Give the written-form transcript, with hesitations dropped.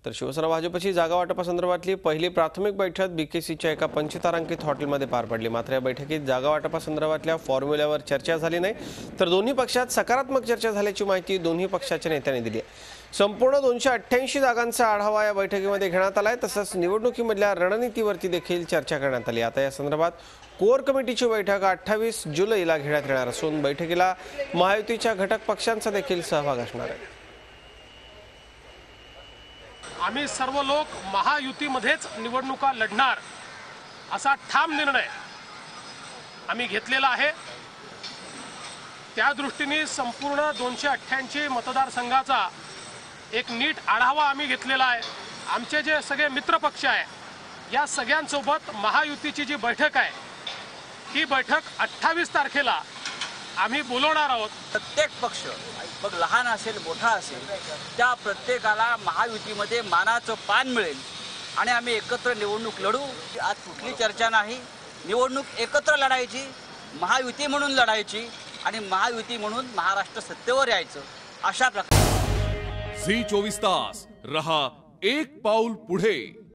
तर शिवसेना भाजपची जागा वाटपासंदर्भातली पहिली प्राथमिक बैठक बीकेसीच्या एका पंचतारांकित हॉटेलमध्ये पार पडली। मात्र या बैठकीत जागा वाटपासंदर्भातल्या फॉर्म्युल्यावर चर्चा झाली नाही, तर दोन्ही पक्षात सकारात्मक चर्चा झाल्याची माहिती दोन्ही पक्षाच्या नेत्यांनी दिली आहे। संपूर्ण 288 जागांचा आढावा या बैठकीमध्ये घेण्यात आलाय। तसंच निवडणुकीमधल्या रणनीतीवरती देखील चर्चा करण्यात आली। आता या संदर्भात कोर कमिटीची बैठक 28 जुलैला घेण्यात येणार असून बैठकीला महायुतीच्या घटक पक्षांचा देखील सहभाग असणार आहे। आम्ही सर्व लोक महायुतीमध्येच निवडणुका लढणार असा ठाम निर्णय आम्ही घेतलेला आहे। त्या दृष्टीने संपूर्ण 288 मतदारसंघाचा एक नीट आढावा आम्ही घेतलेला आहे। आमचे जे सगळे मित्रपक्ष आहे या सगळ्यांसोबत महायुतीची जी बैठक आहे ही बैठक 28 तारखेला आम्ही बोलवणार आहोत। प्रत्येक पक्ष मग लहान असेल मोठा असेल त्या प्रत्येकाला महायुतीमध्ये मानाचं पान मिळेल आणि आम्ही एकत्र निवडणूक लढू। आज कुठली चर्चा नाही, निवडणूक एकत्र लढायची, महायुती म्हणून लढायची आणि महायुती म्हणून महाराष्ट्र सत्तेवर यायचं अशा प्रकारे। झी 24 तास रहा एक पाऊल पुढे।